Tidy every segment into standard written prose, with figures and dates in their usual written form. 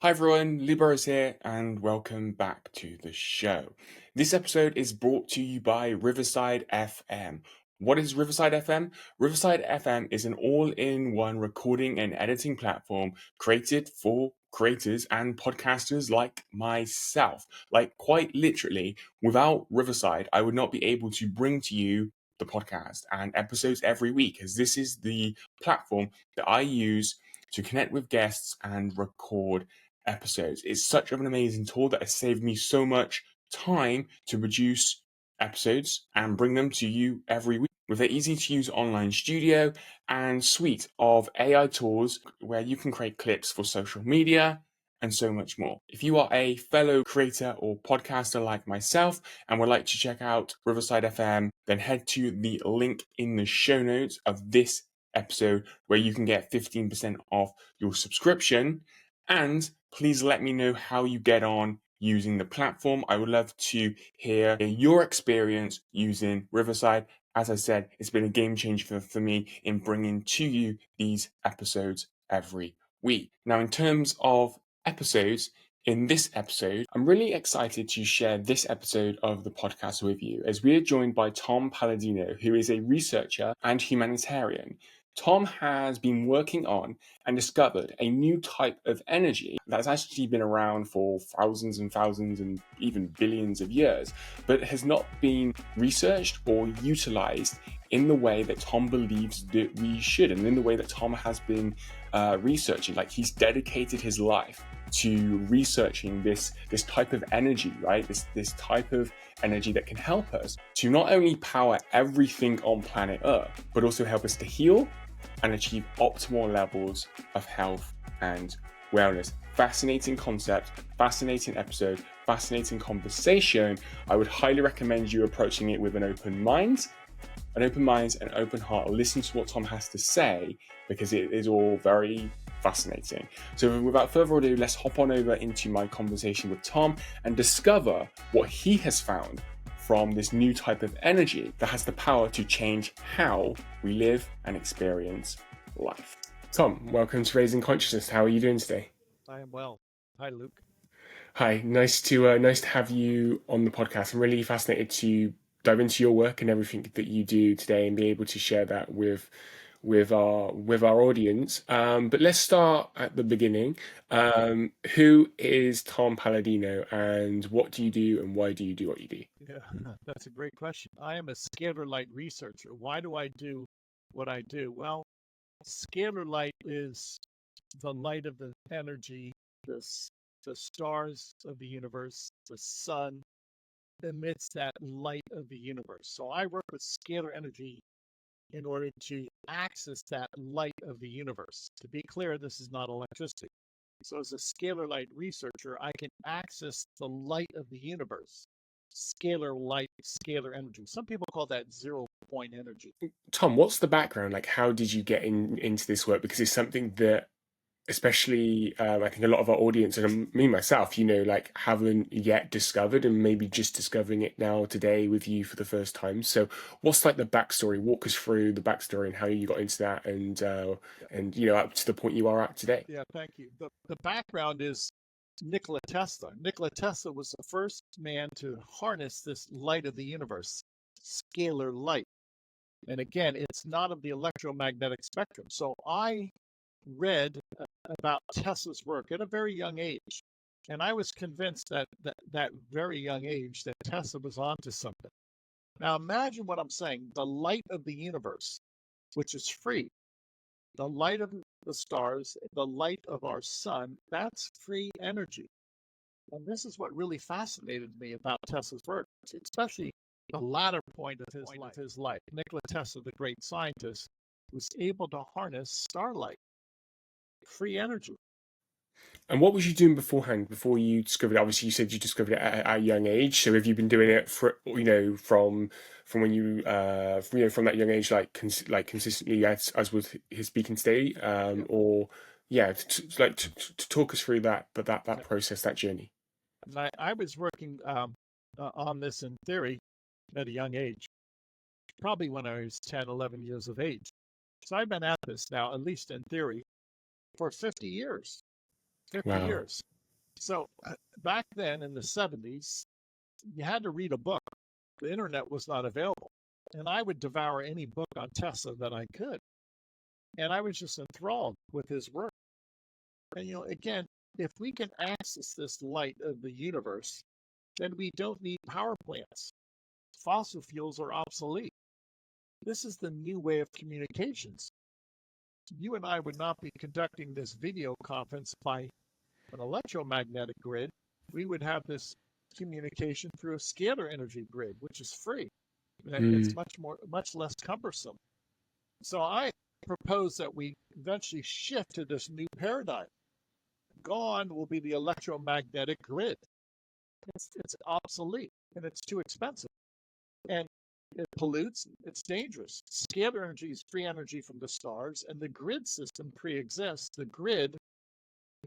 Hi everyone, Libros here, and welcome back to the show. This episode is brought to you by Riverside FM. What is Riverside FM? Riverside FM is an all-in-one recording and editing platform created for creators and podcasters like myself. Like, quite literally, without Riverside, I would not be able to bring to you the podcast and episodes every week, as this is the platform that I use to connect with guests and record episodes. It's such of an amazing tool that has saved me so much time to produce episodes and bring them to you every week with an easy to use online studio and suite of AI tools where you can create clips for social media and so much more. If you are a fellow creator or podcaster like myself and would like to check out Riverside FM, then head to the link in the show notes of this episode where you can get 15% off your subscription. And please let me know how you get on using the platform. I would love to hear your experience using Riverside. As I said, it's been a game changer for me in bringing to you these episodes every week. Now, in terms of episodes, in this episode, I'm really excited to share this episode of the podcast with you as we are joined by Tom Palladino, who is a researcher and humanitarian. Tom has been working on and discovered a new type of energy that's actually been around for thousands and thousands and even billions of years, but has not been researched or utilized in the way that Tom believes that we should, and in the way that Tom has been researching. Like, he's dedicated his life to researching this type of energy, right? This type of energy that can help us to not only power everything on planet Earth, but also help us to heal and achieve optimal levels of health and wellness. Fascinating concept, fascinating episode, fascinating conversation. I would highly recommend you approaching it with an open mind, an open heart. Listen to what Tom has to say, because it is all very fascinating. So without further ado, let's hop on over into my conversation with Tom and discover what he has found from this new type of energy that has the power to change how we live and experience life. Tom, welcome to Raising Consciousness. How are you doing today? I am well. Hi, Luke. Hi, nice to have you on the podcast. I'm really fascinated to dive into your work and everything that you do today and be able to share that with our audience. But let's start at the beginning. Who is Tom Palladino, and what do you do, and why do you do what you do? Yeah, that's a great question. I am a scalar light researcher. Why do I do what I do? Well, scalar light is the light of the energy, the stars of the universe, the sun emits that light of the universe. So I work with scalar energy in order to access that light of the universe. To be clear, this is not electricity. So as a scalar light researcher, I can access the light of the universe. Scalar light, scalar energy. Some people call that 0 point energy. Tom, what's the background? Like, how did you get into this work? Because it's something that, especially, I think a lot of our audience, and me myself, like, haven't yet discovered, and maybe just discovering it now today with you for the first time. So what's like the backstory? Walk us through the backstory and how you got into that, and up to the point you are at today. Yeah, thank you. The background is Nikola Tesla. Nikola Tesla was the first man to harness this light of the universe, scalar light. And again, it's not of the electromagnetic spectrum. So I read about Tesla's work at a very young age. And I was convinced that very young age that Tesla was onto something. Now imagine what I'm saying. The light of the universe, which is free, the light of the stars, the light of our sun, that's free energy. And this is what really fascinated me about Tesla's work, especially the latter point of his life. Nikola Tesla, the great scientist, was able to harness starlight, free energy. And what was you doing beforehand, before you discovered it? Obviously, you said you discovered it at a young age. So have you been doing it for, from when you, from that young age, like consistently, as with his speaking today, or to talk us through that, but that process, that journey. And I was working on this in theory at a young age, probably when I was 10, 11 years of age. So I've been at this now, at least in theory, for 50 years. 50 Wow. years. So back then in the 70s, you had to read a book. The internet was not available. And I would devour any book on Tesla that I could. And I was just enthralled with his work. And, again, if we can access this light of the universe, then we don't need power plants. Fossil fuels are obsolete. This is the new way of communications. You and I would not be conducting this video conference by an electromagnetic grid. We would have this communication through a scalar energy grid, which is free. It's much less cumbersome. So I propose that we eventually shift to this new paradigm. Gone will be the electromagnetic grid. It's obsolete and it's too expensive. And it pollutes, it's dangerous. Scalar energy is free energy from the stars, and the grid system pre-exists. The grid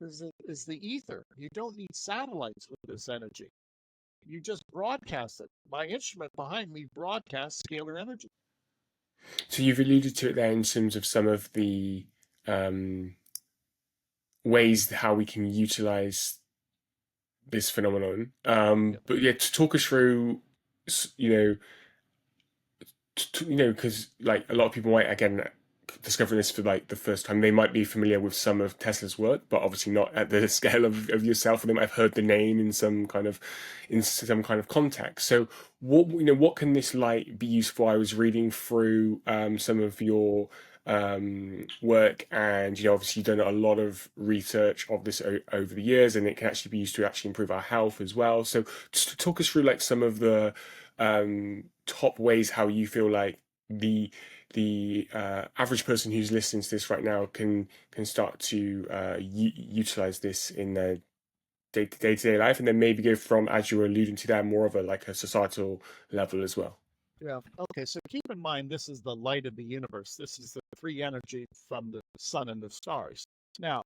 is the ether. You don't need satellites with this energy. You just broadcast it. My instrument behind me broadcasts scalar energy. So you've alluded to it there in terms of some of the ways how we can utilize this phenomenon. But yeah, to talk us through, because like a lot of people might again discovering this for like the first time, they might be familiar with some of Tesla's work, but obviously not at the scale of yourself, or they might have heard the name in some kind of context. So what can this light be used for? I was reading through some of your work, and obviously you've done a lot of research of this over the years, and it can actually be used to actually improve our health as well. So just to talk us through like some of the top ways how you feel like the average person who's listening to this right now can start to utilize this in their day-to-day life, and then maybe go from, as you were alluding to there, more of a societal level as well. Yeah. Okay. So keep in mind, this is the light of the universe. This is the free energy from the sun and the stars. Now,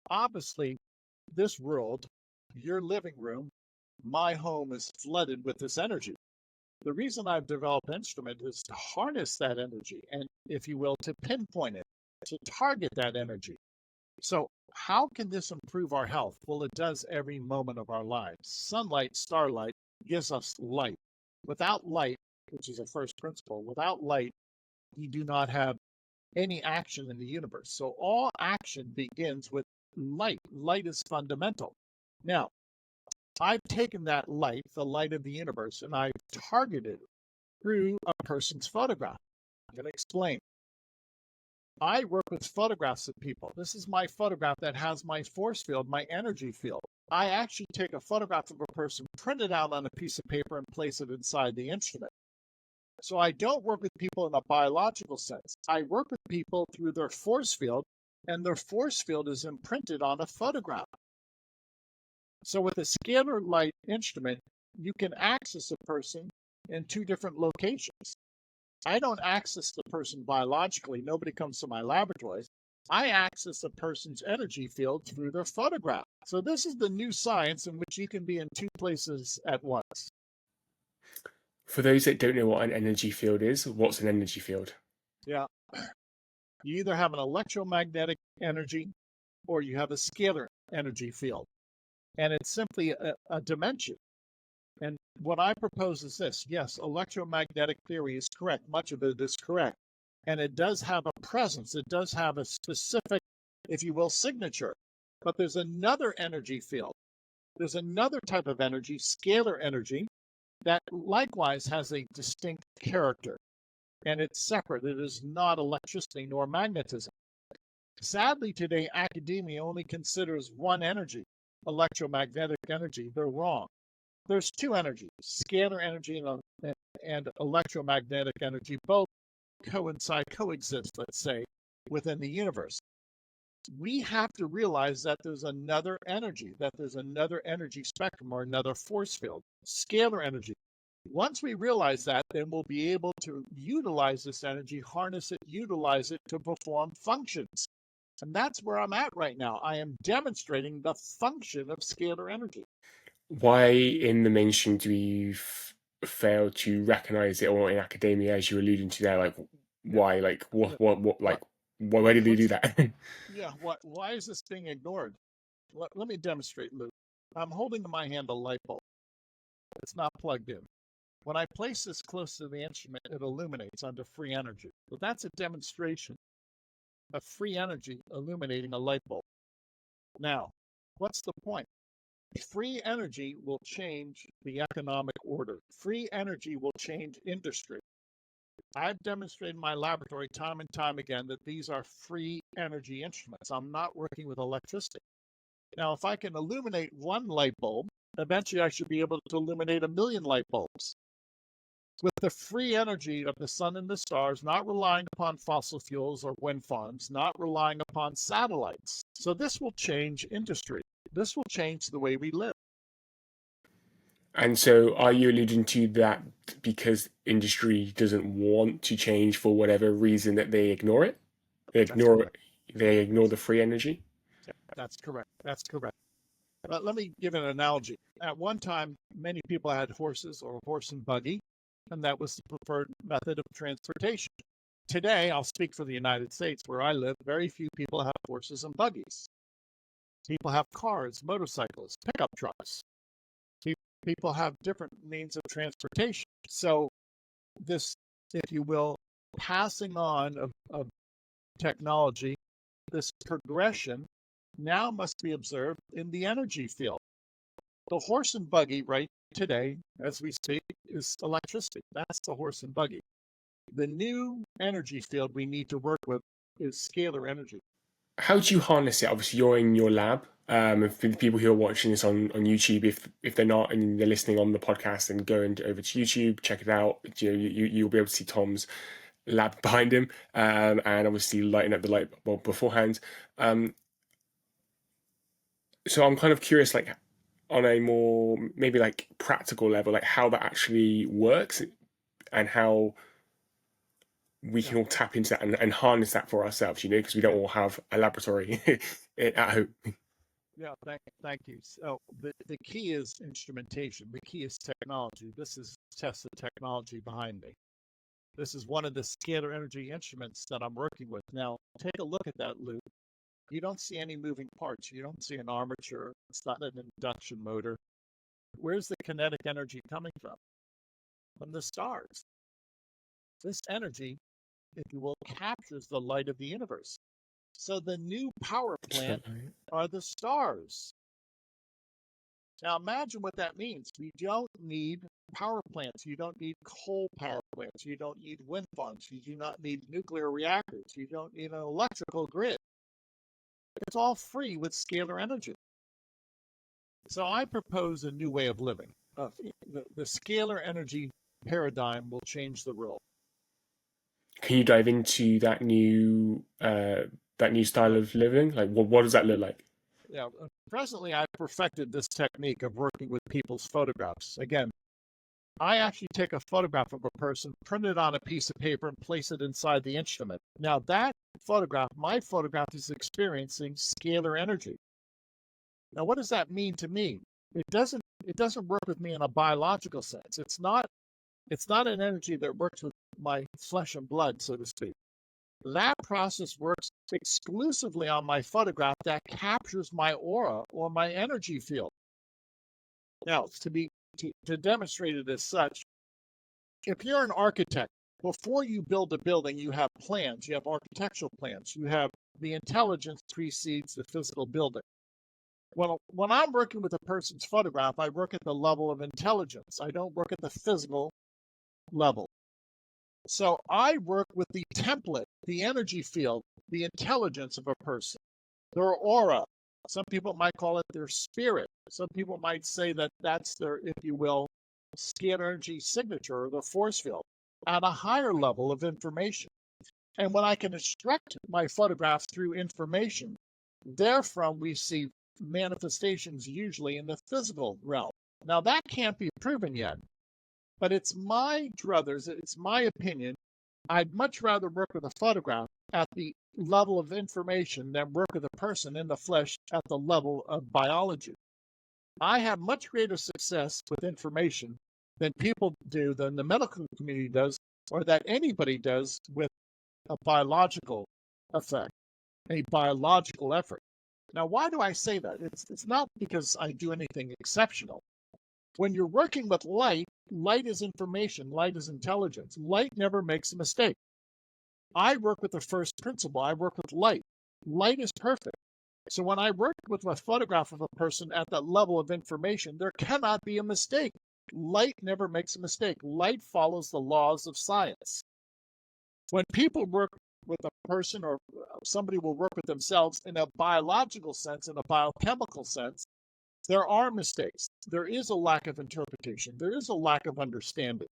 obviously, this world, your living room, my home is flooded with this energy. The reason I've developed instrument is to harness that energy and, if you will, to pinpoint it, to target that energy. So how can this improve our health? Well, it does every moment of our lives. Sunlight, starlight gives us light. Without light, which is a first principle, without light, you do not have any action in the universe. So all action begins with light. Light is fundamental. Now, I've taken that light, the light of the universe, and I've targeted it through a person's photograph. I'm going to explain. I work with photographs of people. This is my photograph that has my force field, my energy field. I actually take a photograph of a person, print it out on a piece of paper, and place it inside the instrument. So I don't work with people in a biological sense. I work with people through their force field, and their force field is imprinted on a photograph. So with a scalar light instrument, you can access a person in two different locations. I don't access the person biologically. Nobody comes to my laboratories. I access a person's energy field through their photograph. So this is the new science in which you can be in two places at once. For those that don't know what an energy field is, what's an energy field? Yeah. You either have an electromagnetic energy or you have a scalar energy field. And it's simply a dimension. And what I propose is this. Yes, electromagnetic theory is correct. Much of it is correct. And it does have a presence. It does have a specific, if you will, signature. But there's another energy field. There's another type of energy, scalar energy, that likewise has a distinct character. And it's separate. It is not electricity nor magnetism. Sadly, today, academia only considers one energy, electromagnetic energy. They're wrong. There's two energies, scalar energy and electromagnetic energy. Both coexist, let's say, within the universe. We have to realize that there's another energy spectrum or another force field, scalar energy. Once we realize that, then we'll be able to utilize this energy, harness it, utilize it to perform functions. And that's where I'm at right now. I am demonstrating the function of scalar energy. Why in the mainstream do we fail to recognize it, or in academia, as you were alluding to there, like why, like what like why did they do that? Yeah, why is this being ignored? Let me demonstrate, Luke. I'm holding in my hand a light bulb. It's not plugged in. When I place this close to the instrument, it illuminates under free energy. Well, that's a demonstration of free energy illuminating a light bulb. Now, what's the point? Free energy will change the economic order. Free energy will change industry. I've demonstrated in my laboratory time and time again that these are free energy instruments. I'm not working with electricity. Now, if I can illuminate one light bulb, eventually I should be able to illuminate 1,000,000 light bulbs. With the free energy of the sun and the stars, not relying upon fossil fuels or wind farms, not relying upon satellites. So this will change industry. This will change the way we live. And so, are you alluding to that because industry doesn't want to change for whatever reason that they ignore it? They ignore it. They ignore the free energy. Yeah, that's correct. That's correct. But let me give an analogy. At one time, many people had horses or a horse and buggy, and that was the preferred method of transportation. Today, I'll speak for the United States, where I live, very few people have horses and buggies. People have cars, motorcycles, pickup trucks. People have different means of transportation. So this, if you will, passing on of technology, this progression now must be observed in the energy field. The horse and buggy right today, as we speak, is electricity. That's the horse and buggy. The new energy field we need to work with is scalar energy. How do you harness it? Obviously, you're in your lab. And for the people who are watching this on YouTube, if they're not and they're listening on the podcast, then go over to YouTube, check it out. You'll be able to see Tom's lab behind him, and obviously lighting up the light bulb beforehand. So I'm kind of curious, like on a more maybe like practical level, like how that actually works and how we can all tap into that and harness that for ourselves, because we don't all have a laboratory at home. Yeah, thank you. So the key is instrumentation. The key is technology. This is tested technology behind me. This is one of the scalar energy instruments that I'm working with. Now, take a look at that loop. You don't see any moving parts. You don't see an armature. It's not an induction motor. Where's the kinetic energy coming from? From the stars. This energy, if you will, captures the light of the universe. So the new power plant are the stars. Now imagine what that means. We don't need power plants. You don't need coal power plants. You don't need wind farms. You do not need nuclear reactors. You don't need an electrical grid. It's all free with scalar energy. So I propose a new way of living. The scalar energy paradigm will change the world. Can you dive into that new style of living? Like, what does that look like? Yeah, presently I've perfected this technique of working with people's photographs. Again, I actually take a photograph of a person, print it on a piece of paper, and place it inside the instrument. Now that photograph, my photograph, is experiencing scalar energy. Now, what does that mean to me? It doesn't work with me in a biological sense. It's not an energy that works with my flesh and blood, so to speak. That process works exclusively on my photograph that captures my aura or my energy field. Now, to demonstrate it as such, if you're an architect, before you build a building, you have plans. You have architectural plans. You have the intelligence precedes the physical building. Well, when I'm working with a person's photograph, I work at the level of intelligence. I don't work at the physical level. So I work with the template, the energy field, the intelligence of a person, their aura. Some people might call it their spirit. Some people might say that that's their, if you will, scalar energy signature or the force field at a higher level of information. And when I can extract my photographs through information, therefrom we see manifestations usually in the physical realm. Now that can't be proven yet, but it's my druthers, it's my opinion. I'd much rather work with a photograph at the level of information than work with a person in the flesh at the level of biology. I have much greater success with information than people do, than the medical community does, or that anybody does with a biological effect, a biological effort. Now, why do I say that? It's not because I do anything exceptional. When you're working with light, light is information, light is intelligence. Light never makes a mistake. I work with the first principle. I work with light. Light is perfect. So when I work with a photograph of a person at that level of information, there cannot be a mistake. Light never makes a mistake. Light follows the laws of science. When people work with a person, or somebody will work with themselves in a biological sense, in a biochemical sense, there are mistakes. There is a lack of interpretation. There is a lack of understanding.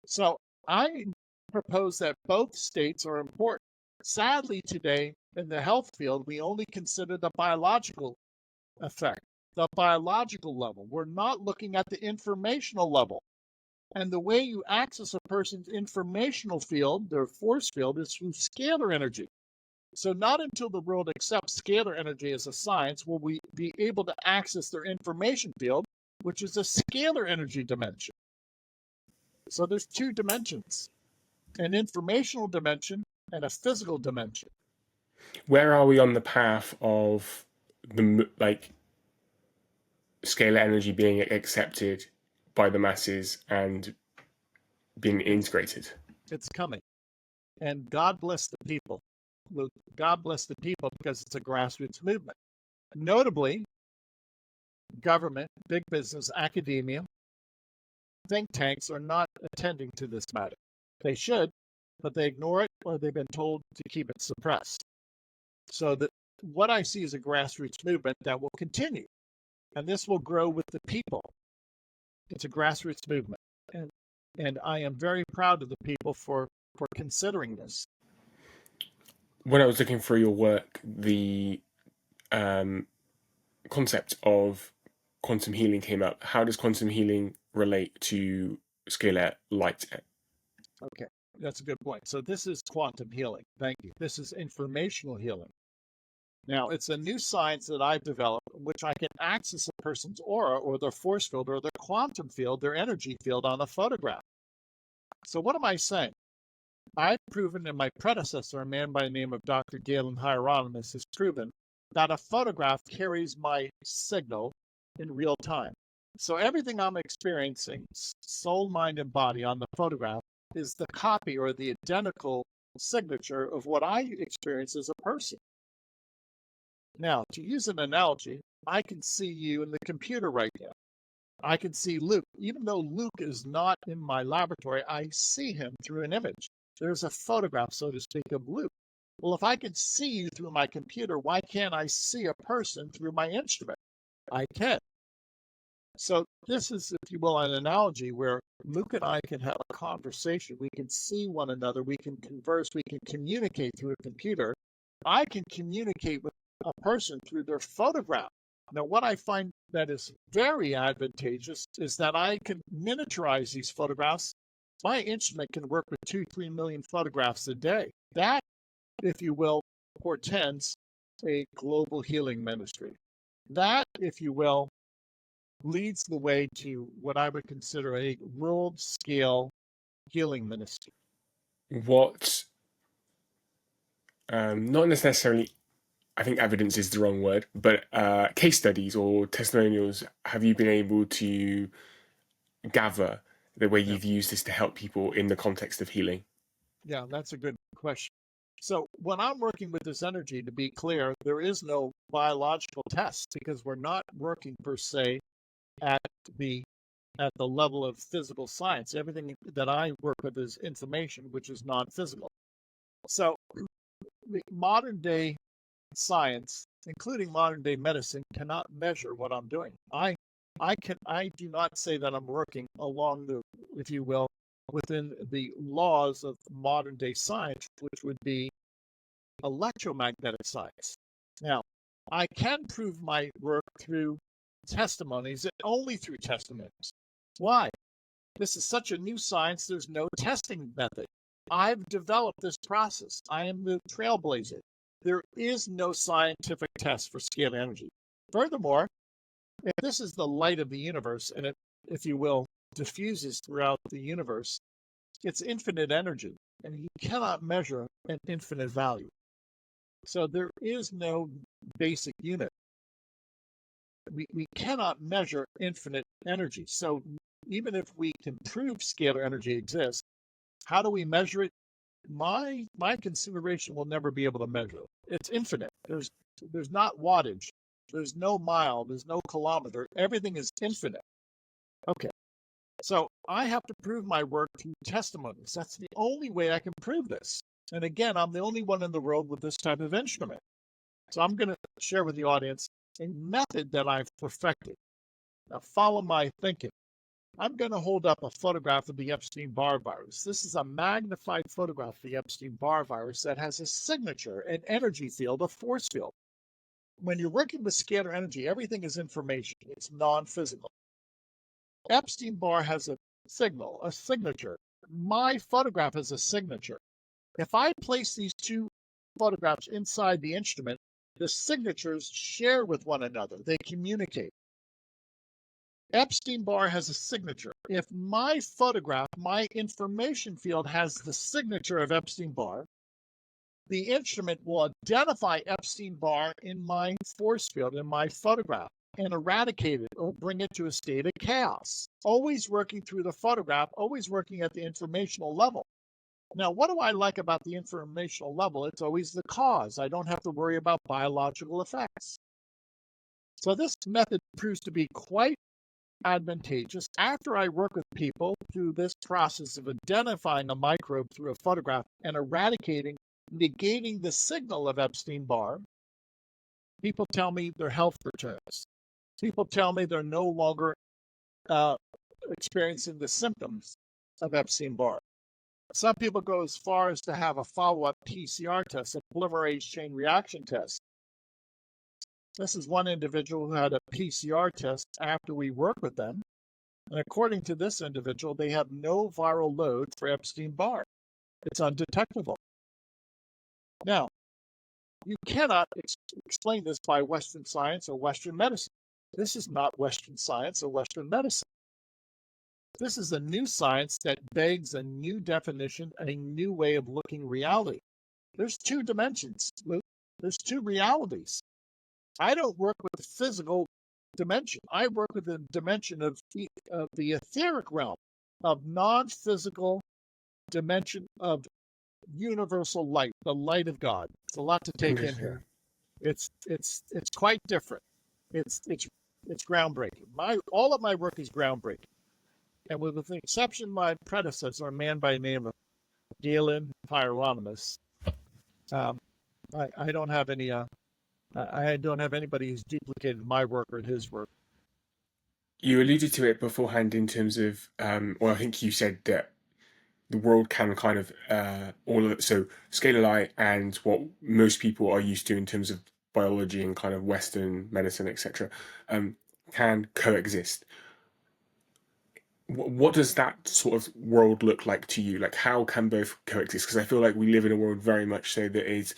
So I propose that both states are important. Sadly, today in the health field, we only consider the biological effect, the biological level. We're not looking at the informational level. And the way you access a person's informational field, their force field, is through scalar energy. So not until the world accepts scalar energy as a science will we be able to access their information field, which is a scalar energy dimension. So there's two dimensions, an informational dimension and a physical dimension. Where are we on the path of the scalar energy being accepted by the masses and being integrated? It's coming. And God bless the people. God bless the people, because it's a grassroots movement. Notably, government, big business, academia, think tanks are not attending to this matter. They should, but they ignore it, or they've been told to keep it suppressed. So that what I see is a grassroots movement that will continue, and this will grow with the people. It's a grassroots movement, and I am very proud of the people for considering this. When I was looking through your work, the concept of quantum healing came up. How does quantum healing relate to scalar light? Okay, that's a good point. So this is quantum healing. Thank you. This is informational healing. Now, it's a new science that I've developed, in which I can access a person's aura or their force field or their quantum field, their energy field on a photograph. So what am I saying? I've proven, and my predecessor, a man by the name of Dr. Galen Hieronymus, has proven that a photograph carries my signal in real time. So everything I'm experiencing, soul, mind, and body on the photograph, is the copy or the identical signature of what I experience as a person. Now, to use an analogy, I can see you in the computer right now. I can see Luke. Even though Luke is not in my laboratory, I see him through an image. There's a photograph, so to speak, of Luke. Well, if I can see you through my computer, why can't I see a person through my instrument? I can. So this is, if you will, an analogy where Luke and I can have a conversation. We can see one another. We can converse. We can communicate through a computer. I can communicate with a person through their photograph. Now, what I find that is very advantageous is that I can miniaturize these photographs. My instrument can work with 2-3 million photographs a day. That, if you will, portends a global healing ministry. That, if you will, leads the way to what I would consider a world-scale healing ministry. What, not necessarily, I think evidence is the wrong word, but case studies or testimonials have you been able to gather the way you've used this to help people in the context of healing? Yeah, that's a good question. So when I'm working with this energy, to be clear, there is no biological test, because we're not working per se at the level of physical science. Everything that I work with is information, which is non-physical. So the modern day science, including modern day medicine, cannot measure what I'm doing. I do not say that I'm working along the, if you will, within the laws of modern day science, which would be electromagnetic science. Now, I can prove my work through testimonies, and only through testimonies. Why? This is such a new science, there's no testing method. I've developed this process. I am the trailblazer. There is no scientific test for scalar energy. Furthermore, if this is the light of the universe, and it, if you will, diffuses throughout the universe, it's infinite energy, and you cannot measure an infinite value. So there is no basic unit. We cannot measure infinite energy. So even if we can prove scalar energy exists, how do we measure it? My consideration will never be able to measure it. It's infinite. There's not wattage. There's no mile. There's no kilometer. Everything is infinite. Okay. So I have to prove my work through testimonies. That's the only way I can prove this. And again, I'm the only one in the world with this type of instrument. So I'm going to share with the audience a method that I've perfected. Now follow my thinking. I'm going to hold up a photograph of the Epstein-Barr virus. This is a magnified photograph of the Epstein-Barr virus that has a signature, an energy field, a force field. When you're working with scalar energy, everything is information. It's non-physical. Epstein-Barr has a signal, a signature. My photograph is a signature. If I place these two photographs inside the instrument, the signatures share with one another. They communicate. Epstein-Barr has a signature. If my photograph, my information field has the signature of Epstein-Barr, the instrument will identify Epstein-Barr in my force field, in my photograph, and eradicate it or bring it to a state of chaos. Always working through the photograph, always working at the informational level. Now, what do I like about the informational level? It's always the cause. I don't have to worry about biological effects. So this method proves to be quite advantageous after I work with people through this process of identifying a microbe through a photograph and eradicating, negating the signal of Epstein-Barr. People tell me their health returns. People tell me they're no longer experiencing the symptoms of Epstein-Barr. Some people go as far as to have a follow-up PCR test, a polymerase chain reaction test. This is one individual who had a PCR test after we worked with them. And according to this individual, they have no viral load for Epstein-Barr. It's undetectable. Now, you cannot explain this by Western science or Western medicine. This is not Western science or Western medicine. This is a new science that begs a new definition, a new way of looking reality. There's two dimensions, Luke. There's two realities. I don't work with the physical dimension. I work with the dimension of the etheric realm, of non-physical dimension of universal light, the light of God. It's a lot to take in here. It's quite different. It's groundbreaking. All of my work is groundbreaking. And with the exception of my predecessor, a man by the name of Galen Hieronymus, I don't have any. I don't have anybody who's duplicated my work or his work. You alluded to it beforehand in terms of, well, I think you said that the world can kind of all of it. So scalar light and what most people are used to in terms of biology and kind of Western medicine, etc., can coexist. What does that sort of world look like to you? Like, how can both coexist? Because I feel like we live in a world very much so that is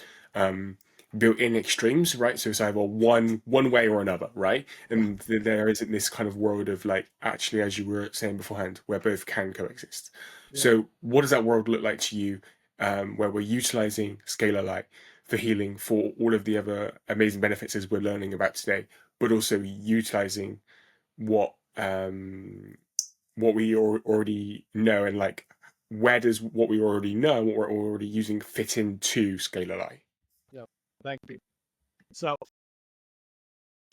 built in extremes, right? So it's either one way or another, right? And there isn't this kind of world of like, actually, as you were saying beforehand, where both can coexist. Yeah. So what does that world look like to you, where we're utilizing scalar light for healing, for all of the other amazing benefits as we're learning about today, but also utilizing what we already know, and like, where does what we already know, what we're already using, fit into scalar light? Yeah, thank you. So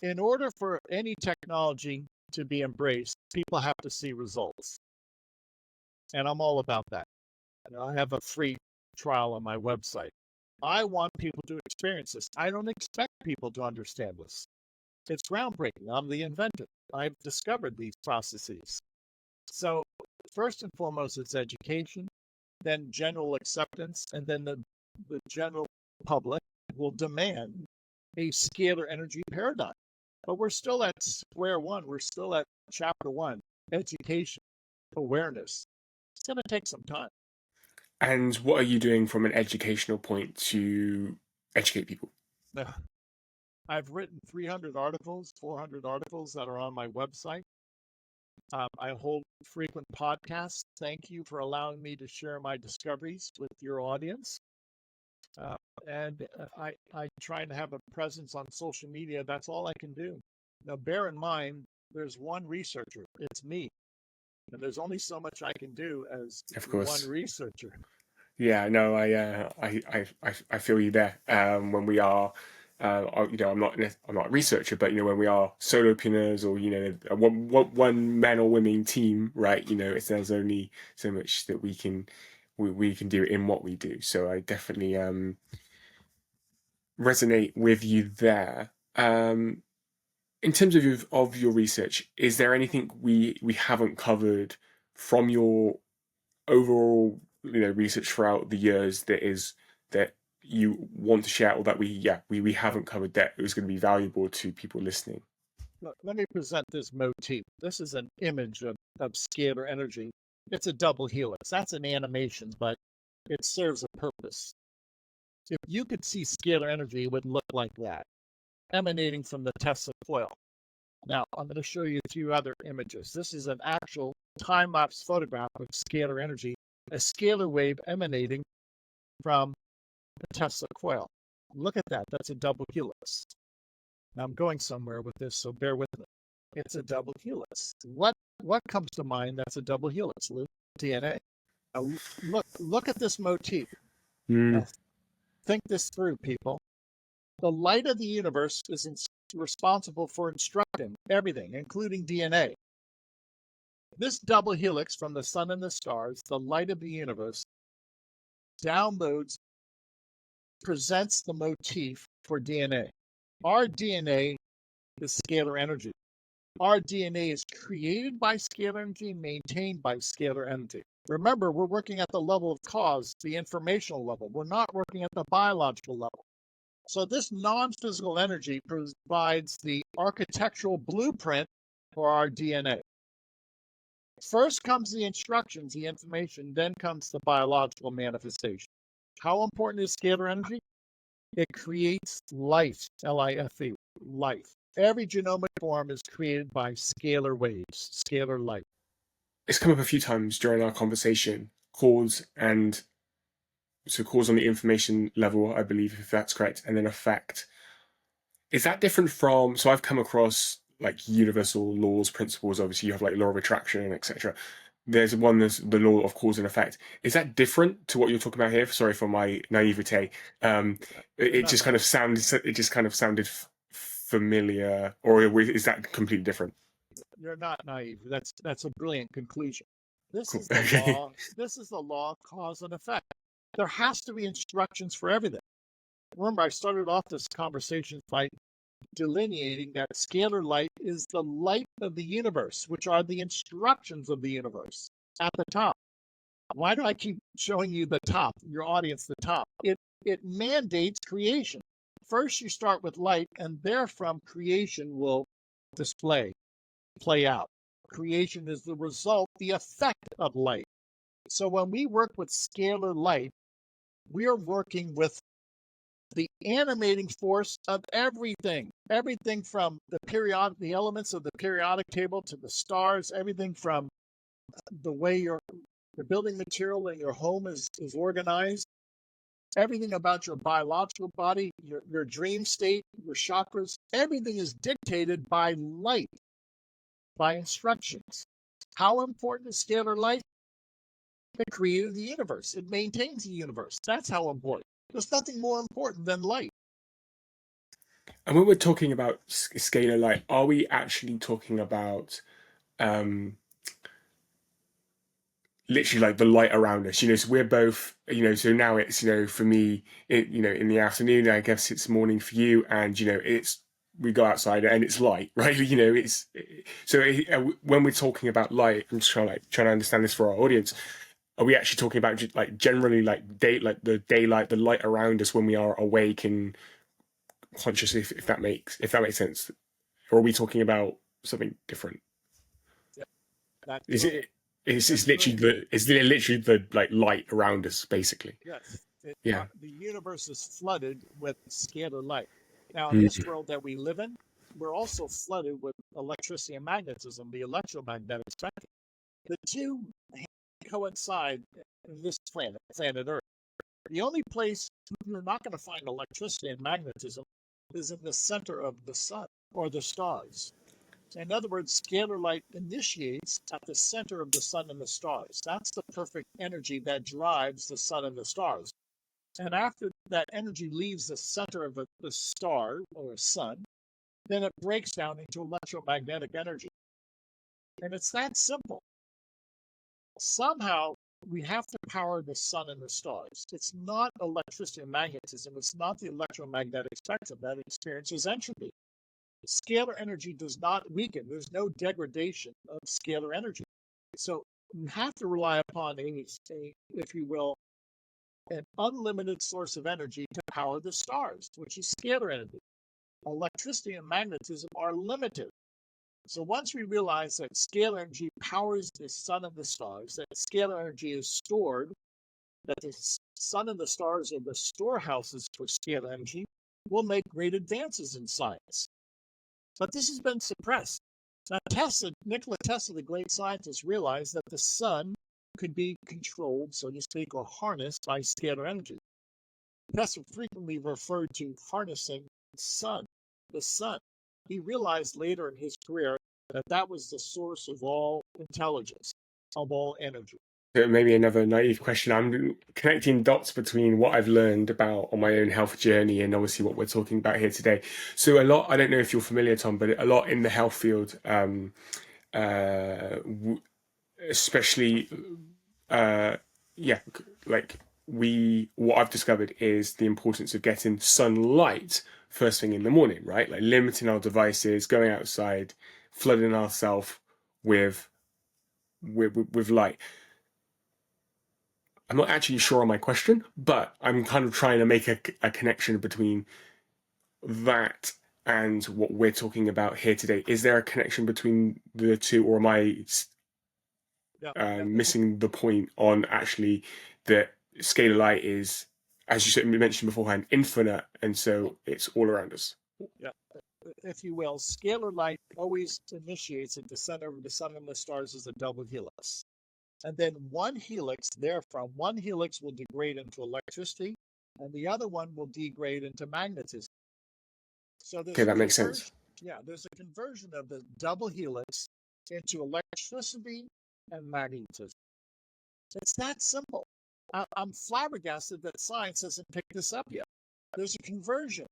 in order for any technology to be embraced, people have to see results. And I'm all about that. I have a free trial on my website. I want people to experience this. I don't expect people to understand this. It's groundbreaking. I'm the inventor. I've discovered these processes. So first and foremost, it's education, then general acceptance, and then the general public will demand a scalar energy paradigm. But we're still at square one. We're still at chapter one, education, awareness. It's going to take some time. And what are you doing from an educational point to educate people? I've written 300 articles, 400 articles that are on my website. I hold frequent podcasts. Thank you for allowing me to share my discoveries with your audience. I try to have a presence on social media. That's all I can do. Now, bear in mind, there's one researcher. It's me. And there's only so much I can do as Of one course. researcher. Yeah, no, I feel you there. When we are, I'm not a researcher, but when we are solopreneurs or one man or women team, right? There's only so much that we can do in what we do. So I definitely resonate with you there. In terms of your research, is there anything we haven't covered from your overall research throughout the years that you want to share, or that we haven't covered that it was going to be valuable to people listening? Look, let me present this motif. This is an image of scalar energy. It's a double helix. That's an animation, but it serves a purpose. If you could see scalar energy, it would look like that, emanating from the Tesla coil. Now, I'm going to show you a few other images. This is an actual time-lapse photograph of scalar energy, a scalar wave emanating from the Tesla coil. Look at that. That's a double helix. Now, I'm going somewhere with this, so bear with me. It's a double helix. What comes to mind that's a double helix, Luke? DNA. Now, look at this motif. Mm. Now, think this through, people. The light of the universe is responsible for instructing everything, including DNA. This double helix from the sun and the stars, the light of the universe, downloads, presents the motif for DNA. Our DNA is scalar energy. Our DNA is created by scalar energy, maintained by scalar energy. Remember, we're working at the level of cause, the informational level. We're not working at the biological level. So this non-physical energy provides the architectural blueprint for our DNA. First comes the instructions, the information, then comes the biological manifestation. How important is scalar energy? It creates life, L-I-F-E, life. Every genomic form is created by scalar waves, scalar light. It's come up a few times during our conversation, cause on the information level, I believe, if that's correct, and then effect. Is that different from, so I've come across like universal laws, principles, obviously you have like law of attraction, etc. There's the law of cause and effect. Is that different to what you're talking about here? Sorry for my naivete. It just kind of sounded familiar, or is that completely different? You're not naive. That's a brilliant conclusion. This Cool. is the Okay. law. This is the law of cause and effect. There has to be instructions for everything. Remember, I started off this conversation by delineating that scalar light is the light of the universe, which are the instructions of the universe at the top. Why do I keep showing you the top, your audience, the top? It mandates creation. First, you start with light, and therefrom creation will play out. Creation is the result, the effect of light. So when we work with scalar light, we are working with the animating force of everything from the elements of the periodic table to the stars, everything from the way your building material in your home is organized, everything about your biological body, your dream state, your chakras, everything is dictated by light, by instructions. How important is scalar light? It created the universe. It maintains the universe. That's how important. There's nothing more important than light. And when we're talking about scalar light, are we actually talking about um, literally like the light around us? So we're both, so now it's, for me, in the afternoon, I guess it's morning for you, and, we go outside and it's light, right? When we're talking about light, I'm just trying to understand this for our audience. Are we actually talking about like generally like the daylight, the light around us when we are awake and conscious, if that makes sense? Or are we talking about something different? Yeah, that's Is brilliant. it? It's That's literally brilliant. the like light around us, basically. Yes, Yeah. the universe is flooded with scalar light. Now, in this Mm. world that we live in, we're also flooded with electricity and magnetism, the electromagnetic spectrum. The two coincide in this planet Earth. The only place you're not going to find electricity and magnetism is in the center of the sun or the stars. In other words, scalar light initiates at the center of the sun and the stars. That's the perfect energy that drives the sun and the stars. And after that energy leaves the center of the star or sun, then it breaks down into electromagnetic energy. And it's that simple. Somehow we have to power the sun and the stars. It's not electricity and magnetism. It's not the electromagnetic spectrum that experiences entropy. Scalar energy does not weaken. There's no degradation of scalar energy. So you have to rely upon if you will, an unlimited source of energy to power the stars, which is scalar energy. Electricity and magnetism are limited. So once we realize that scalar energy powers the sun and the stars, that scalar energy is stored, that the sun and the stars are the storehouses for scalar energy, we'll make great advances in science. But this has been suppressed. Now, Nikola Tesla, the great scientist, realized that the sun could be controlled, so to speak, or harnessed by scalar energy. Tesla frequently referred to harnessing the sun. He realized later in his career that that was the source of all intelligence, of all energy. Maybe another naive question. I'm connecting dots between what I've learned about on my own health journey and obviously what we're talking about here today. So a lot, I don't know if you're familiar, Tom, but a lot in the health field, especially, like what I've discovered is the importance of getting sunlight first thing in the morning, right? Like limiting our devices, going outside, flooding ourselves with light. I'm not actually sure on my question, but I'm kind of trying to make a connection between that and what we're talking about here today. Is there a connection between the two, or am I missing the point on actually that scalar light is, as you mentioned beforehand, infinite, and so it's all around us? Yeah, if you will, scalar light always initiates at the center of the sun and the stars as a double helix. And then one helix will degrade into electricity, and the other one will degrade into magnetism. So Okay, that makes sense. There's a conversion of the double helix into electricity and magnetism. It's that simple. I'm flabbergasted that science hasn't picked this up yet. There's a conversion.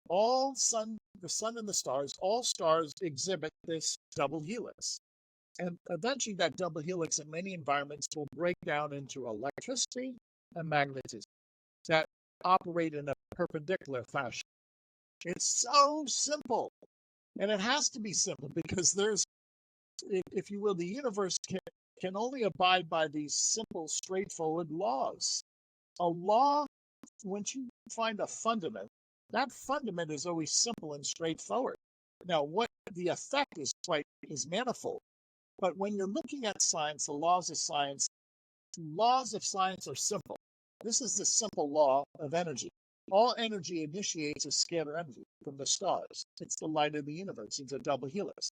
The sun and the stars, all stars exhibit this double helix. And eventually that double helix in many environments will break down into electricity and magnetism that operate in a perpendicular fashion. It's so simple. And it has to be simple because if you will, the universe can only abide by these simple, straightforward laws. A law, once you find a fundament, that fundament is always simple and straightforward. Now, what the effect is manifold. But when you're looking at science, the laws of science are simple. This is the simple law of energy. All energy initiates as scalar energy from the stars. It's the light of the universe. It's a double helix.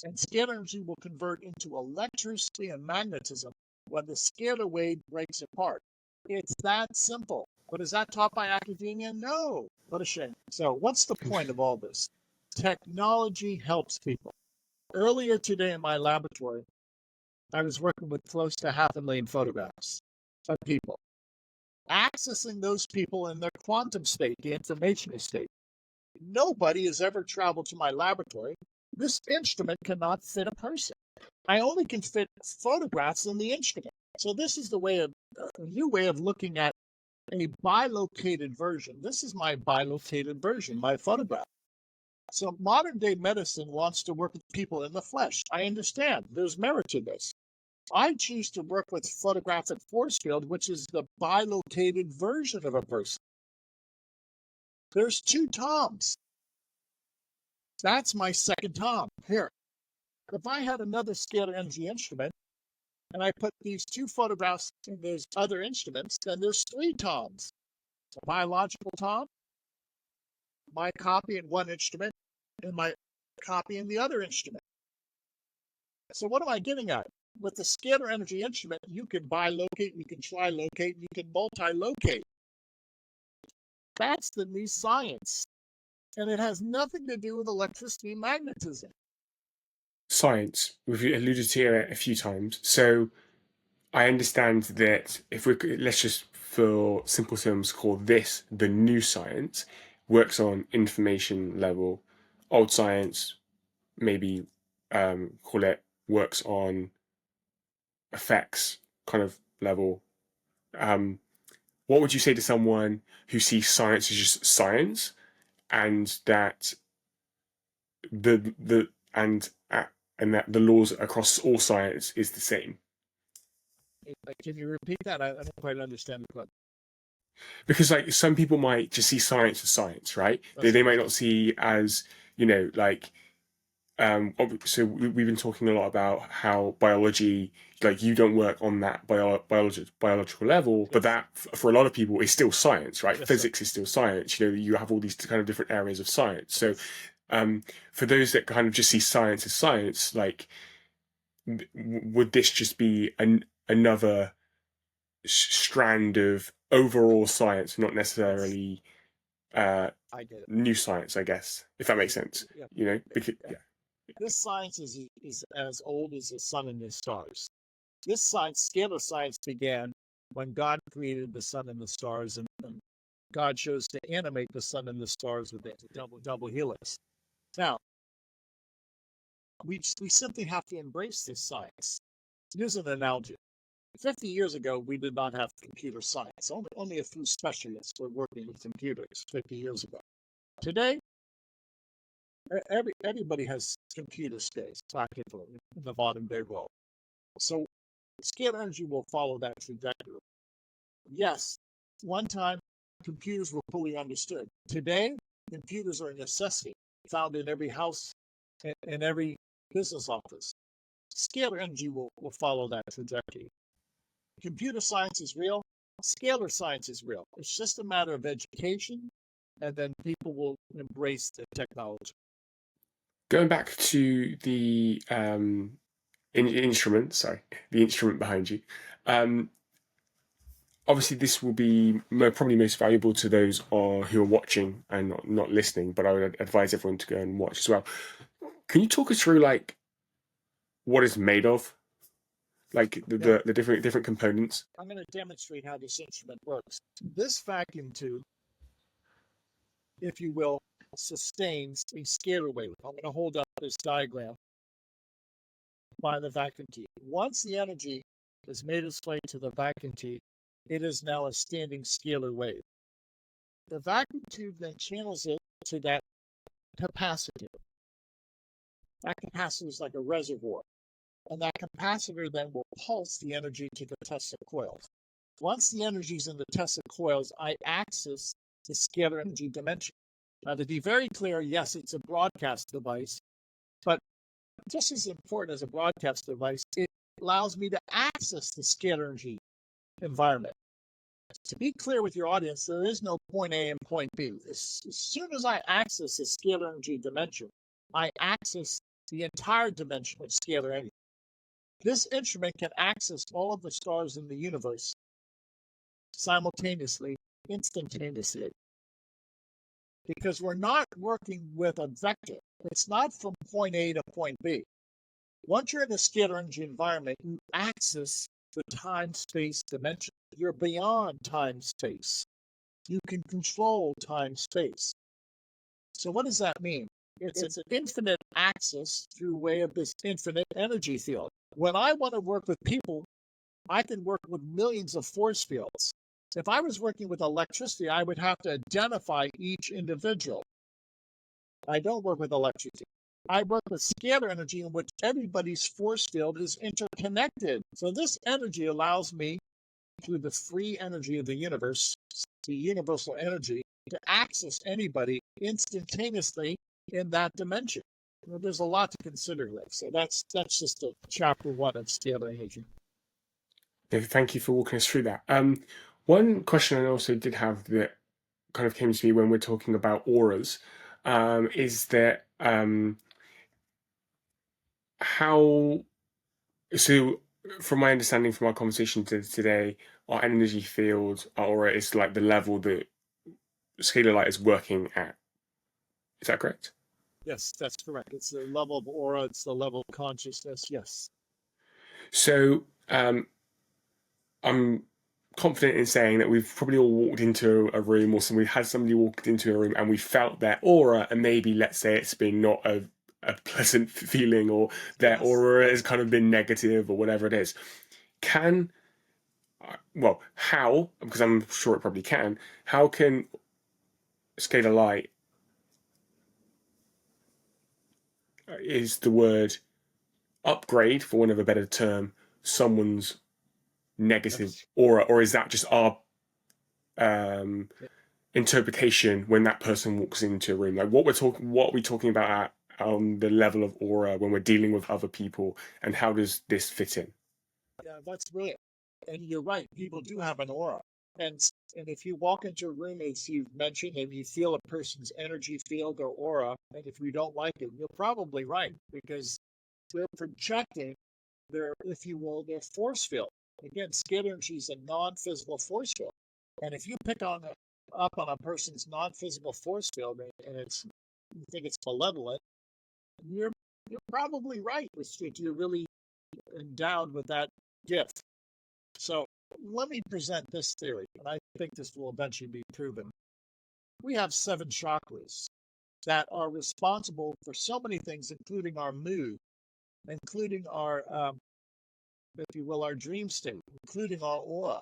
And scalar energy will convert into electricity and magnetism when the scalar wave breaks apart. It's that simple. But is that taught by academia? No. What a shame. So what's the point of all this? Technology helps people. Earlier today in my laboratory, I was working with close to 500,000 photographs of people. Accessing those people in their quantum state, the information state. Nobody has ever traveled to my laboratory. This instrument cannot fit a person. I only can fit photographs in the instrument. So this is a new way of looking at a bilocated version. This is my bilocated version, my photograph. So modern day medicine wants to work with people in the flesh. I understand. There's merit to this. I choose to work with photographic force field, which is the bilocated version of a person. There's two Toms. That's my second Tom. Here. If I had another scalar energy instrument, and I put these two photographs in those other instruments, then there's three Toms. A biological Tom, my copy in one instrument, and my copy in the other instrument. So what am I getting at? With the scalar energy instrument, you can bilocate, you can trilocate, you can multilocate. That's the new science. And it has nothing to do with electricity and magnetism. Science, we've alluded to it a few times. So I understand that if we let's just for simple terms call this the new science, works on information level. Old science, maybe call it works on effects kind of level. What would you say to someone who sees science as just science, and that the and that the laws across all science is the same? Can you repeat that? I don't quite understand the question. Because like some people might just see science as science, right? They might not see as, like so we've been talking a lot about how biology, like you don't work on that biological level, but that for a lot of people is still science, right? Physics is still science. You have all these kind of different areas of science. So for those that kind of just see science as science, like would this just be another strand of overall science, not necessarily new science, I guess, if that makes sense? Because this science is as old as the sun and the stars. This science, scalar science, began when God created the sun and the stars, and God chose to animate the sun and the stars with a double helix. Now, we simply have to embrace this science. Use an analogy. 50 years ago, we did not have computer science. Only a few specialists were working with computers 50 years ago. Today, everybody has computer space back in the modern day world. So scalar energy will follow that trajectory. Yes, one time computers were fully understood. Today, computers are a necessity, found in every house and every business office. Scalar energy will follow that trajectory. Computer science is real. Scalar science is real. It's just a matter of education, and then people will embrace the technology. Going back to the instrument, the instrument behind you. Obviously, this will be probably most valuable to those who are watching and not listening, but I would advise everyone to go and watch as well. Can you talk us through like what it's made of, like the different components? I'm going to demonstrate how this instrument works. This vacuum tube, if you will, sustains a scalar wave. I'm going to hold up this diagram by the vacuum tube. Once the energy has made its way to the vacuum tube, it is now a standing scalar wave. The vacuum tube then channels it to that capacitor. That capacitor is like a reservoir, and that capacitor then will pulse the energy to the Tesla coils. Once the energy is in the Tesla coils, I access the scalar energy dimension. Now, to be very clear, yes, it's a broadcast device, but just as important as a broadcast device, it allows me to access the scalar energy environment. To be clear with your audience, there is no point A and point B. As soon as I access the scalar energy dimension, I access the entire dimension of scalar energy. This instrument can access all of the stars in the universe simultaneously, instantaneously. Because we're not working with a vector. It's not from point A to point B. Once you're in the scalar energy environment, you access the time-space dimension. You're beyond time-space. You can control time-space. So what does that mean? It's an infinite access through way of this infinite energy field. When I want to work with people, I can work with millions of force fields. If I was working with electricity, I would have to identify each individual. I don't work with electricity. I work with scalar energy in which everybody's force field is interconnected. So this energy allows me, through the free energy of the universe, the universal energy, to access anybody instantaneously in that dimension. Well, there's a lot to consider there. So that's just a chapter 1 of scalar energy. Thank you for walking us through that. One question I also did have that kind of came to me when we're talking about auras is that how, so from my understanding from our conversation today, our energy field, our aura is like the level that Scalar Light is working at. Is that correct? Yes, that's correct. It's the level of aura, it's the level of consciousness. Yes. So I'm confident in saying that we've probably all walked into a room, or we've had somebody walked into a room and we felt their aura, and maybe let's say it's been not a pleasant feeling, or their Yes. aura has kind of been negative or whatever it is. Can well, how, because I'm sure it probably can, how can Scalar Light is the word upgrade, for want of a better term, someone's negative Yes. aura, or is that just our um, interpretation when that person walks into a room? Like what are we talking about on the level of aura when we're dealing with other people, and how does this fit in? Yeah, that's brilliant. And you're right, people do have an aura. And and if you walk into a room, as you've mentioned, and you feel a person's energy field or aura, and if you don't like it, you're probably right, because they're projecting their, if you will, their force field. Again, scalar energy is a non-physical force field. And if you pick up on a person's non-physical force field, and it's, you think it's malevolent, you're you're probably right. You're really endowed with that gift. So let me present this theory, and I think this will eventually be proven. We have 7 chakras that are responsible for so many things, including our mood, including our, if you will, our dream state, including our aura.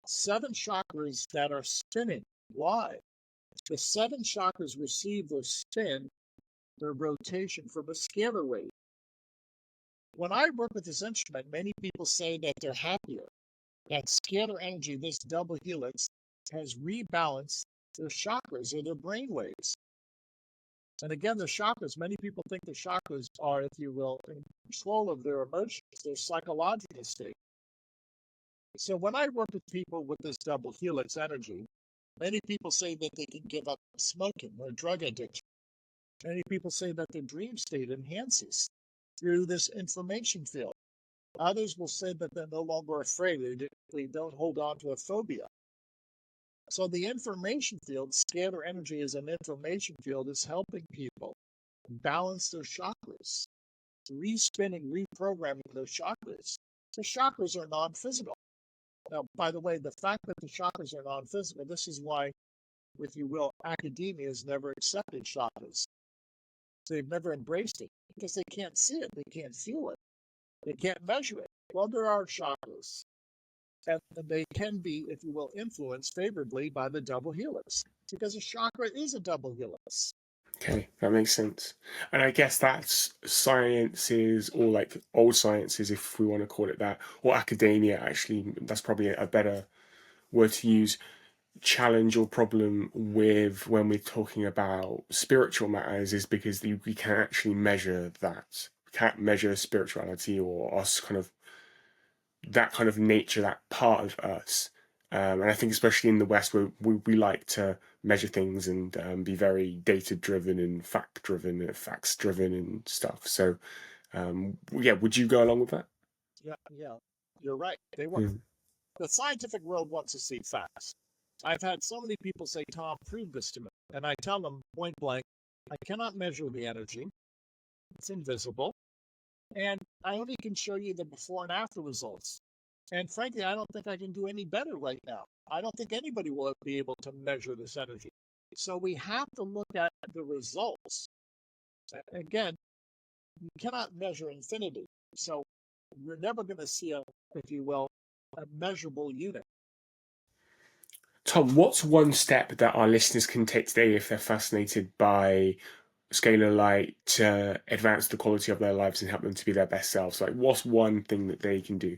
7 chakras that are spinning. Why? The 7 chakras receive their spin, their rotation from a scalar wave. When I work with this instrument, many people say that they're happier. That scalar energy, this double helix, has rebalanced their chakras or their brain waves. And again, the chakras, many people think the chakras are, if you will, in control of their emotions, their psychological state. So when I work with people with this double helix energy, many people say that they can give up smoking or drug addiction. Many people say that their dream state enhances through this information field. Others will say that they're no longer afraid. They don't hold on to a phobia. So the information field, scalar energy as an information field, is helping people balance their chakras, respinning, reprogramming those chakras. The chakras are non-physical. Now, by the way, the fact that the chakras are non-physical, this is why, if you will, academia has never accepted chakras. They've never embraced it because they can't see it, they can't feel it, they can't measure it. Well, there are chakras, and they can be, if you will, influenced favorably by the double helix because a chakra is a double helix. Okay, that makes sense. And I guess that's sciences, or like old sciences, if we want to call it that, or academia, actually, that's probably a better word to use, challenge or problem with when we're talking about spiritual matters, is because we can actually measure that. We can't measure spirituality or us kind of that kind of nature, that part of us. And I think especially in the West, we like to measure things and be very data driven and fact driven and facts driven and stuff. So yeah, would you go along with that? Yeah, yeah, you're right. They were. Mm. The scientific world wants to see facts. I've had so many people say, Tom, prove this to me. And I tell them point blank, I cannot measure the energy. It's invisible. And I only can show you the before and after results. And frankly, I don't think I can do any better right now. I don't think anybody will be able to measure this energy. So we have to look at the results. Again, you cannot measure infinity. So we're never going to see if you will, a measurable unit. Tom, what's one step that our listeners can take today if they're fascinated by Scalar Light to advance the quality of their lives and help them to be their best selves? Like, what's one thing that they can do?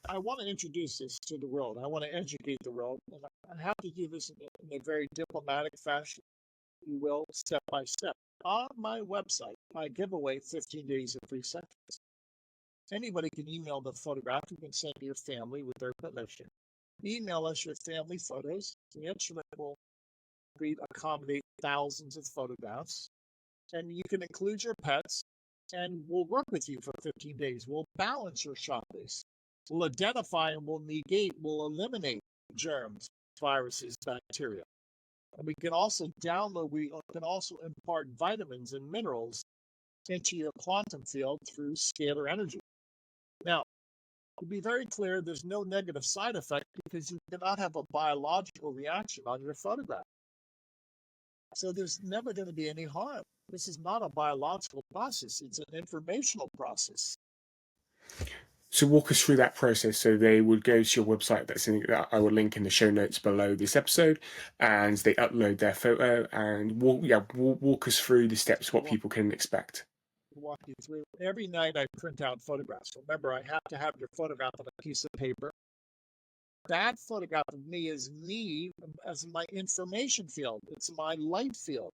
I want to introduce this to the world. I want to educate the world. And I have to do this in a very diplomatic fashion, if you will, step by step. On my website, I give away 15 days of free sessions. Anybody can email the photograph. You can send to your family with their permission. Email us your family photos. The instrument will accommodate thousands of photographs. And you can include your pets, and we'll work with you for 15 days. We'll balance your chakras. We'll identify and we'll negate, we'll eliminate germs, viruses, bacteria. And we can also download, we can also impart vitamins and minerals into your quantum field through scalar energy. Now, to be very clear, there's no negative side effect because you cannot have a biological reaction on your photograph. So there's never going to be any harm. This is not a biological process, it's an informational process. So walk us through that process. So they would go to your website that I will link in the show notes below this episode, and they upload their photo and walk us through the steps, what people can expect. Walk you through. Every night I print out photographs. Remember, I have to have your photograph on a piece of paper. That photograph of me is me as my information field. It's my light field.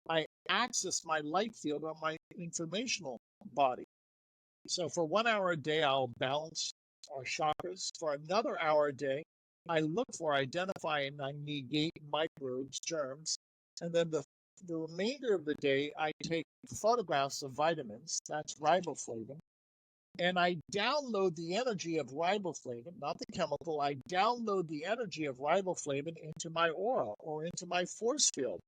I access my light field on my informational body. So for 1 hour a day, I'll balance our chakras. For another hour a day, I look for, identify, and I negate microbes, germs. And then the remainder of the day, I take photographs of vitamins, that's riboflavin, and I download the energy of riboflavin, not the chemical, I download the energy of riboflavin into my aura or into my force field.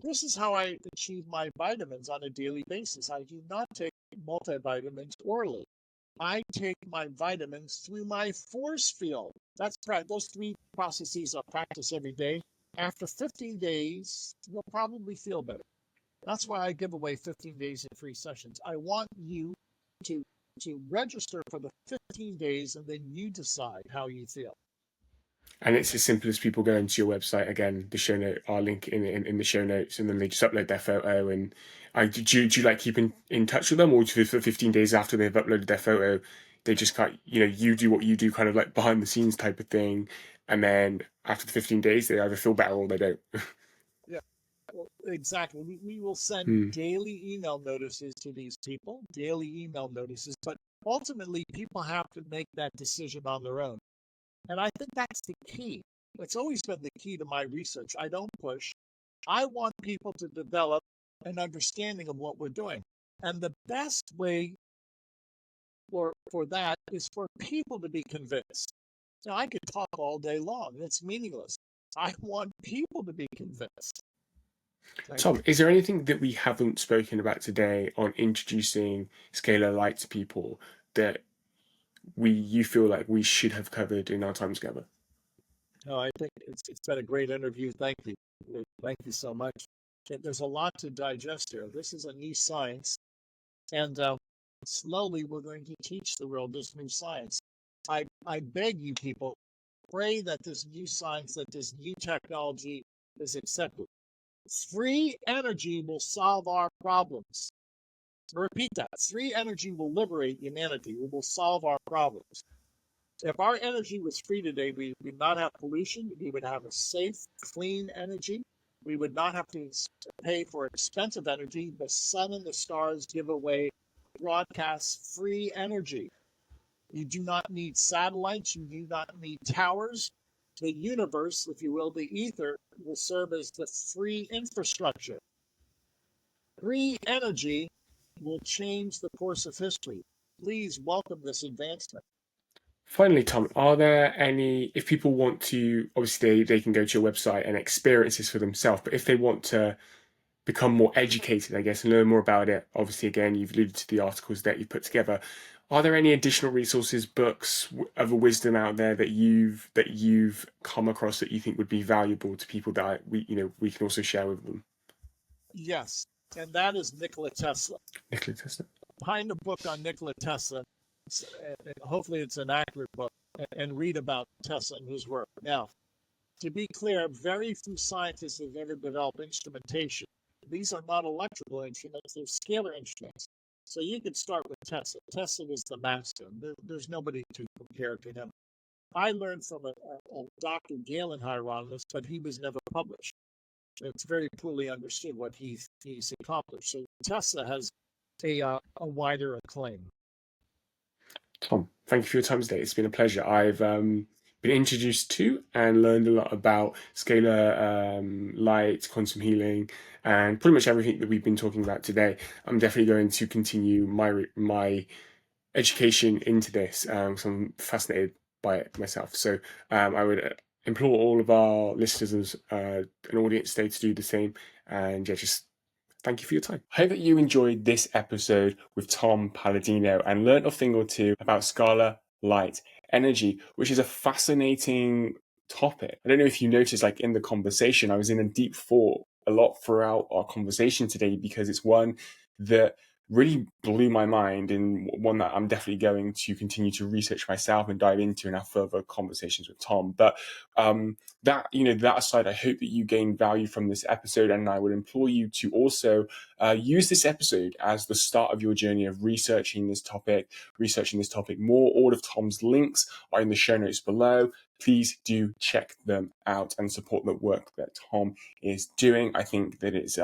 This is how I achieve my vitamins on a daily basis. I do not take multivitamins orally. I take my vitamins through my force field. That's right. Those 3 processes I practice every day. After 15 days, you'll probably feel better. That's why I give away 15 days in free sessions. I want you to register for the 15 days, and then you decide how you feel. And it's as simple as people going to your website. Again, the show note, our link in the show notes, and then they just upload their photo. And do you like keep in touch with them, or for 15 days after they've uploaded their photo, they just you do what you do, kind of like behind the scenes type of thing, and then after the 15 days, they either feel better or they don't. Yeah. Well, exactly. We will send daily email notices to these people, daily email notices, but ultimately people have to make that decision on their own. And I think that's the key. It's always been the key to my research. I don't push. I want people to develop an understanding of what we're doing. And the best way for that is for people to be convinced. Now, I could talk all day long. It's meaningless. I want people to be convinced. Tom, is there anything that we haven't spoken about today on introducing Scalar Light to people that you feel like we should have covered in our time together? No, I think it's been a great interview. Thank you. Thank you so much. There's a lot to digest here. This is a new science, and slowly we're going to teach the world this new science. I beg you people, pray that this new science, that this new technology is accepted. Free energy will solve our problems. Repeat that. Free energy will liberate humanity. It will solve our problems. If our energy was free today, we would not have pollution. We would have a safe, clean energy. We would not have to pay for expensive energy. The sun and the stars give away, broadcast free energy. You do not need satellites. You do not need towers. The universe, if you will, the ether, will serve as the free infrastructure. Free energy will change the course of history. Please welcome this advancement. Finally, Tom, are there any, if people want to, obviously they can go to your website and experience this for themselves, but if they want to become more educated, I guess, and learn more about it, obviously, again, you've alluded to the articles that you've put together. Are there any additional resources, books, other wisdom out there that you've come across that you think would be valuable to people that we can also share with them? Yes, and that is Nikola Tesla. Nikola Tesla. Find a book on Nikola Tesla. Hopefully, it's an accurate book, and read about Tesla and his work. Now, to be clear, very few scientists have ever developed instrumentation. These are not electrical instruments; they're scalar instruments. So you could start with Tesla. Tesla was the master. There's nobody to compare to him. I learned from a Dr. Galen Hieronymus, but he was never published. It's very poorly understood what he's accomplished. So Tesla has a wider acclaim. Tom, thank you for your time today. It's been a pleasure. I've been introduced to and learned a lot about scalar light, quantum healing, and pretty much everything that we've been talking about today. I'm definitely going to continue my education into this because I'm fascinated by it myself. So I would implore all of our listeners and audience today to do the same. And yeah, just thank you for your time. I hope that you enjoyed this episode with Tom Palladino and learned a thing or two about Scalar Light Energy, which is a fascinating topic. I don't know if you noticed, like in the conversation, I was in a deep thought a lot throughout our conversation today, because it's one that really blew my mind, and one that I'm definitely going to continue to research myself and dive into and have further conversations with Tom. But that aside, I hope that you gain value from this episode, and I would implore you to also use this episode as the start of your journey of researching this topic more. All of Tom's links are in the show notes below. Please do check them out and support the work that Tom is doing. I think that it's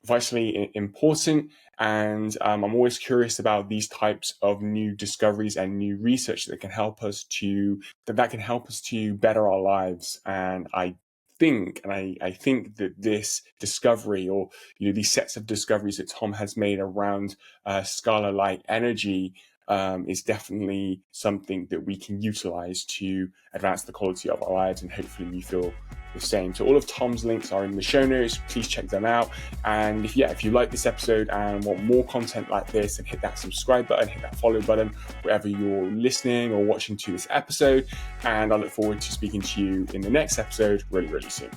vitally important, and I'm always curious about these types of new discoveries and new research that can help us to better our lives. And I think that this discovery, or these sets of discoveries that Tom has made around scalar light energy, is definitely something that we can utilize to advance the quality of our lives, and hopefully you feel the same. So all of Tom's links are in the show notes. Please check them out. And if you like this episode and want more content like this, then hit that subscribe button, hit that follow button wherever you're listening or watching to this episode. And I look forward to speaking to you in the next episode really, really soon.